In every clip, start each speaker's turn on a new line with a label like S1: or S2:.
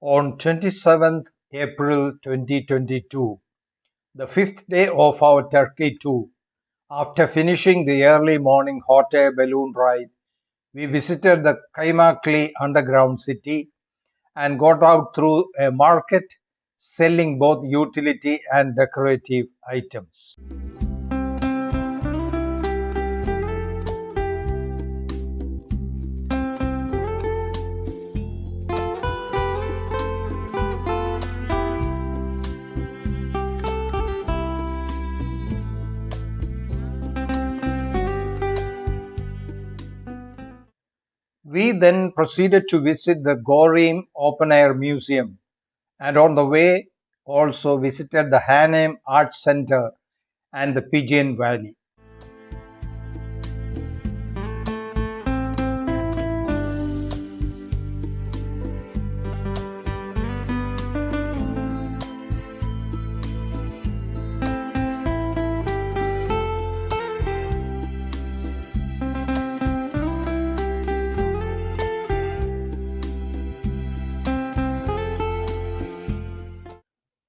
S1: On 27th April 2022, the fifth day of our Turkey tour, after finishing the early morning hot air balloon ride, we visited the Kaymakli underground city and got out through a market selling both utility and decorative items. We then proceeded to visit the Goreme Open Air Museum and on the way also visited the Hanem Art Center and the Pigeon Valley.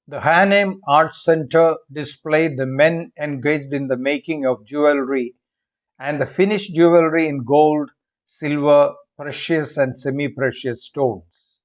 S1: The Hanem Art Center displayed the men engaged in the making of jewelry and the finished jewelry in gold, silver, precious and semi-precious stones.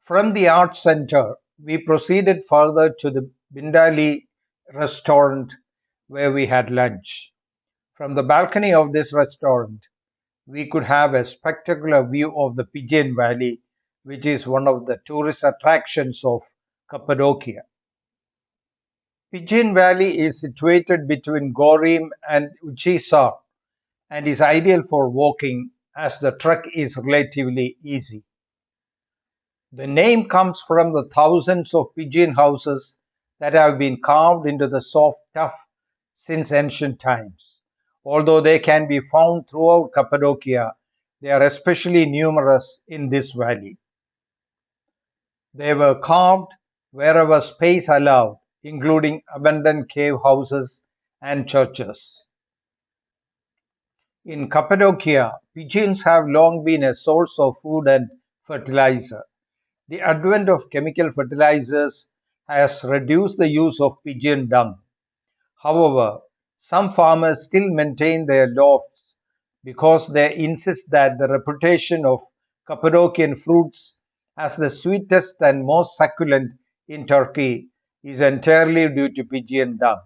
S1: From the Art Center, we proceeded further to the Bindali restaurant where we had lunch. From the balcony of this restaurant, we could have a spectacular view of the Pigeon Valley, which is one of the tourist attractions of Cappadocia. Pigeon Valley is situated between Goreme and Uchisar and is ideal for walking as the trek is relatively easy. The name comes from the thousands of pigeon houses that have been carved into the soft tuff since ancient times. Although they can be found throughout Cappadocia, they are especially numerous in this valley. They were carved wherever space allowed, including abandoned cave houses and churches. In Cappadocia, pigeons have long been a source of food and fertilizer. The advent of chemical fertilizers has reduced the use of pigeon dung. However, some farmers still maintain their lofts because they insist that the reputation of Cappadocian fruits as the sweetest and most succulent in Turkey is entirely due to pigeon dung.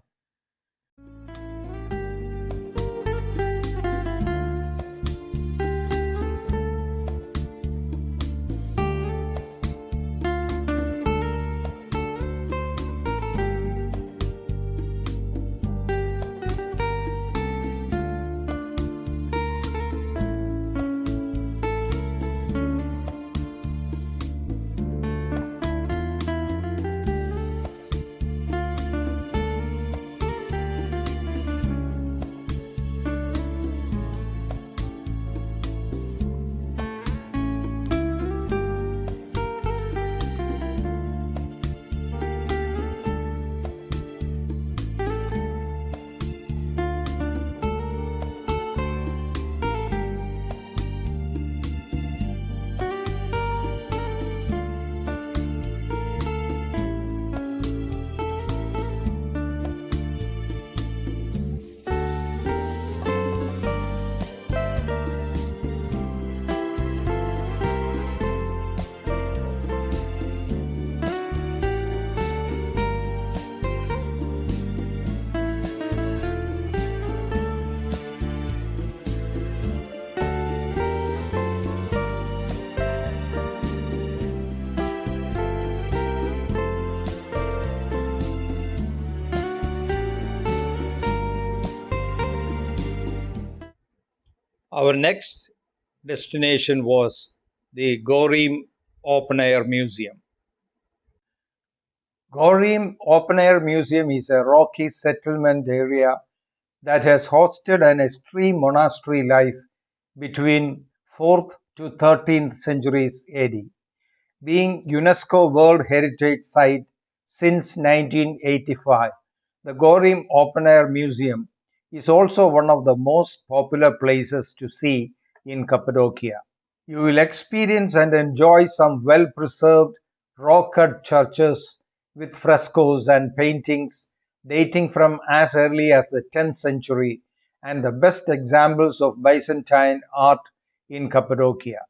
S1: Our next destination was the Goreme Open Air Museum. Goreme Open Air Museum is a rocky settlement area that has hosted an extreme monastery life between 4th to 13th centuries AD, being UNESCO World Heritage Site since 1985. The Goreme Open Air Museum is also one of the most popular places to see in Cappadocia. You will experience and enjoy some well-preserved rock-cut churches with frescoes and paintings dating from as early as the 10th century and the best examples of Byzantine art in Cappadocia.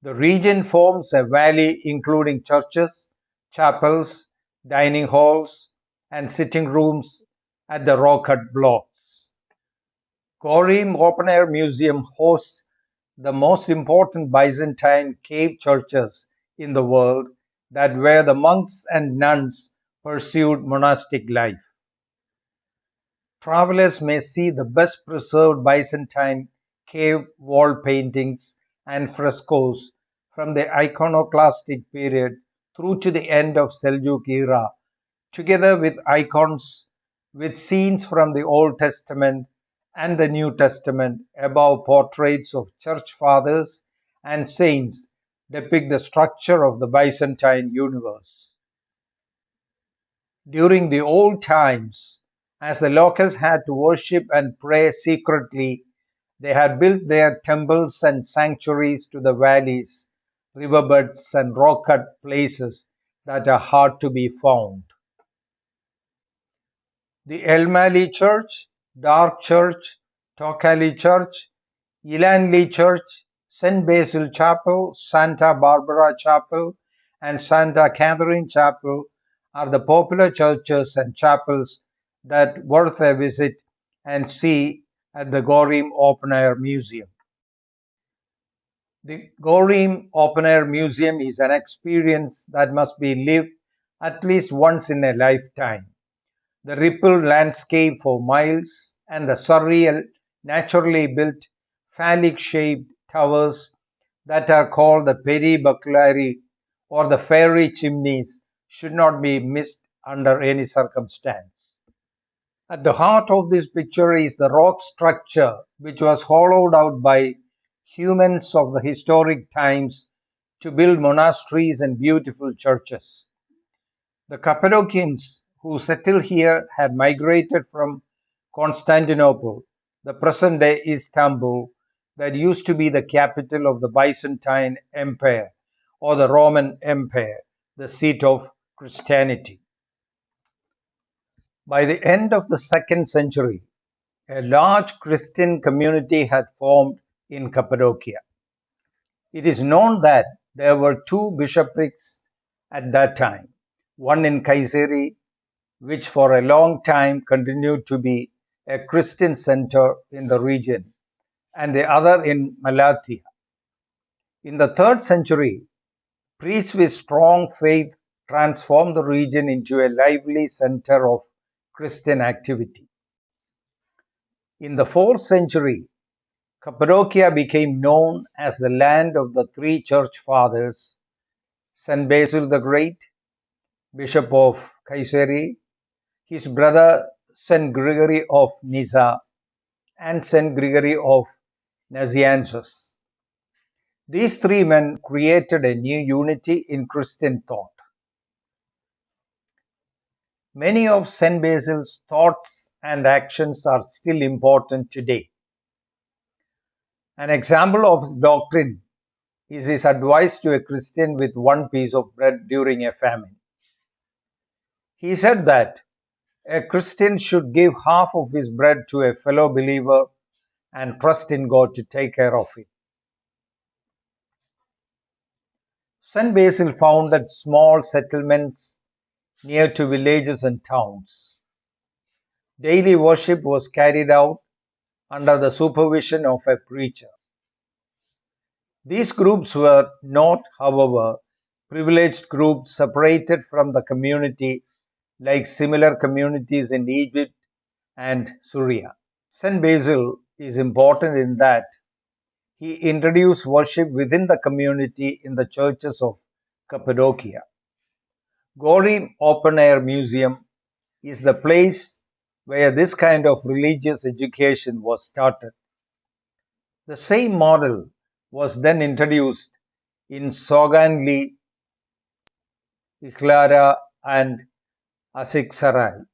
S1: The region forms a valley including churches, chapels, dining halls, and sitting rooms at the rock-cut blocks. Goreme Open Air Museum hosts the most important Byzantine cave churches in the world that where the monks and nuns pursued monastic life. Travelers may see the best preserved Byzantine cave wall paintings and frescoes from the iconoclastic period through to the end of Seljuk era, together with icons with scenes from the Old Testament and the New Testament above portraits of church fathers and saints depict the structure of the Byzantine universe. During the old times, as the locals had to worship and pray secretly, they had built their temples and sanctuaries to the valleys, riverbeds, and rock-cut places that are hard to be found. The Elmali Church, Dark Church, Tokali Church, Ilanli Church, St. Basil Chapel, Santa Barbara Chapel, and Santa Catherine Chapel are the popular churches and chapels that worth a visit and see at the Goreme Open Air Museum. The Goreme Open Air Museum is an experience that must be lived at least once in a lifetime. The rippled landscape for miles and the surreal, naturally built, phallic shaped towers that are called the peribaculari or the fairy chimneys should not be missed under any circumstance. At the heart of this picture is the rock structure which was hollowed out by humans of the historic times to build monasteries and beautiful churches. The Cappadocians who settled here had migrated from Constantinople, the present day Istanbul, that used to be the capital of the Byzantine Empire or the Roman Empire, the seat of Christianity. By the end of the 2nd century, A large Christian community had formed in Cappadocia. It is known that there were two bishoprics at that time, one in Kayseri, which for a long time continued to be a Christian center in the region, and the other in Malathia. In the 3rd century, priests with strong faith transformed the region into a lively center of Christian activity. In the 4th century, Cappadocia became known as the land of the three church fathers, St. Basil the Great, Bishop of Kayseri, his brother St. Gregory of Nyssa, and St. Gregory of Nazianzus. These three men created a new unity in Christian thought. Many of St. Basil's thoughts and actions are still important today. An example of his doctrine is his advice to a Christian with one piece of bread during a famine. He said that a Christian should give half of his bread to a fellow believer and trust in God to take care of it. St. Basil founded small settlements near to villages and towns. Daily worship was carried out under the supervision of a preacher. These groups were not, however, privileged groups separated from the community like similar communities in Egypt and Syria. St. Basil is important in that he introduced worship within the community in the churches of Cappadocia. Goreme Open Air Museum is the place where this kind of religious education was started. The same model was then introduced in Soganli, Iklara, and Asiksarai.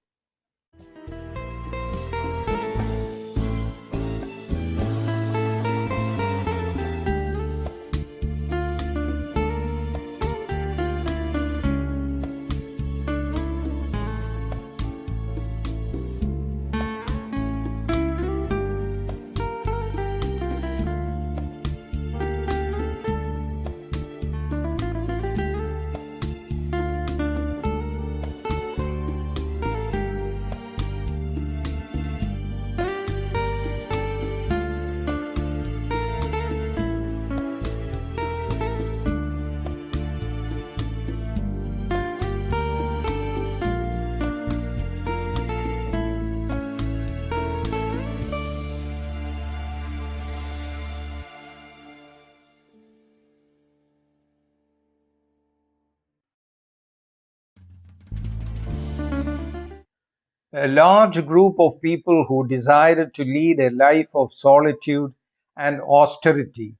S1: A large group of people who decided to lead a life of solitude and austerity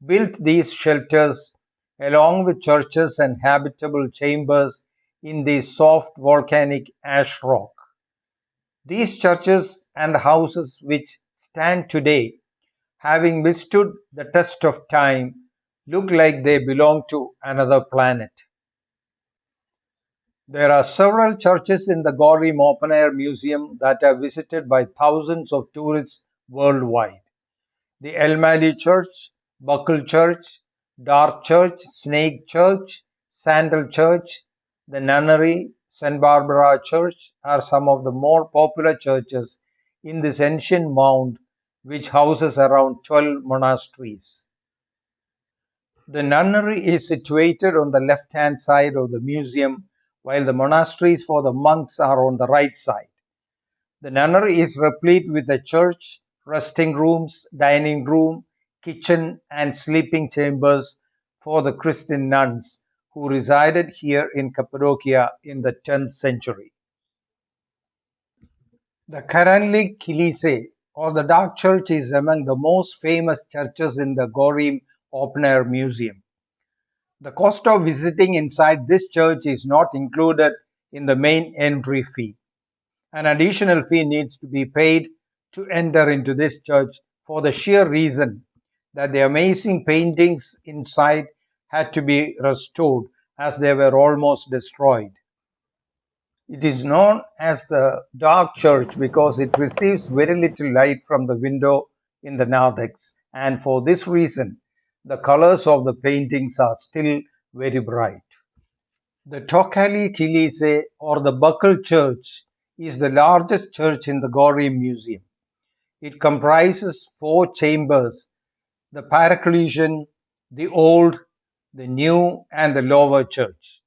S1: built these shelters along with churches and habitable chambers in the soft volcanic ash rock. These churches and houses, which stand today, having withstood the test of time, look like they belong to another planet. There are several churches in the Goreme Open Air Museum that are visited by thousands of tourists worldwide. The El Mahdi Church, Buckle Church, Dark Church, Snake Church, Sandal Church, the Nunnery, St. Barbara Church are some of the more popular churches in this ancient mound, which houses around 12 monasteries. The nunnery is situated on the left-hand side of the museum, while the monasteries for the monks are on the right side. The nunnery is replete with a church, resting rooms, dining room, kitchen, and sleeping chambers for the Christian nuns who resided here in Cappadocia in the 10th century. The Karanli Kilise, or the Dark Church, is among the most famous churches in the Goreme Open Air Museum. The cost of visiting inside this church is not included in the main entry fee. An additional fee needs to be paid to enter into this church for the sheer reason that the amazing paintings inside had to be restored as they were almost destroyed. It is known as the dark church because it receives very little light from the window in the narthex, and for this reason, the colors of the paintings are still very bright. The Tokali Kilise, or the Buckle Church, is the largest church in the Goreme Museum. It comprises four chambers: the Paraclesian, the Old, the New, and the Lower Church.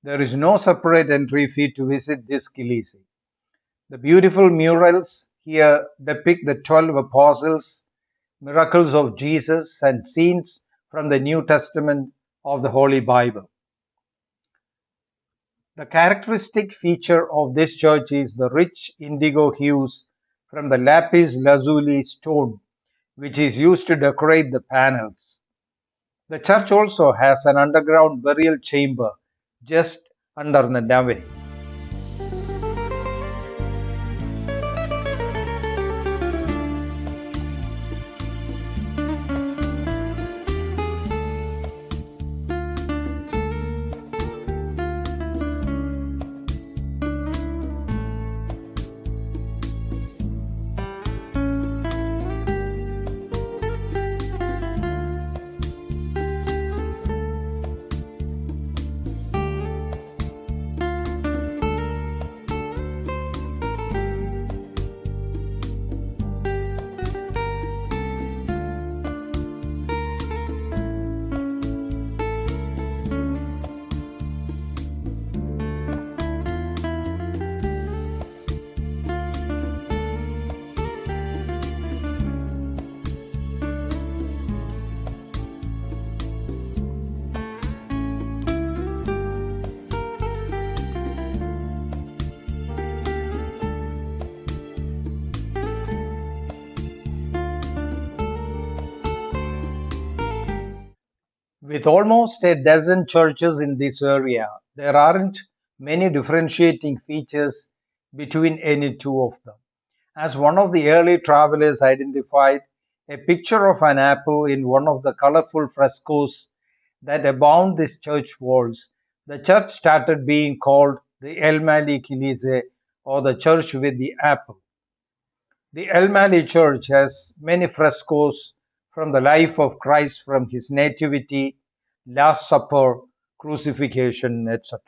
S1: There is no separate entry fee to visit this kilise. The beautiful murals here depict the 12 apostles, miracles of Jesus, and scenes from the New Testament of the Holy Bible. The characteristic feature of this church is the rich indigo hues from the lapis lazuli stone, which is used to decorate the panels. The church also has an underground burial chamber just under the nave. With almost a dozen churches in this area, there aren't many differentiating features between any two of them. As one of the early travelers identified, a picture of an apple in one of the colorful frescoes that abound these church walls, the church started being called the El Mali Kilise, or the church with the apple. The El Mali Church has many frescoes from the life of Christ, from his nativity, Last Supper, crucifixion, etc.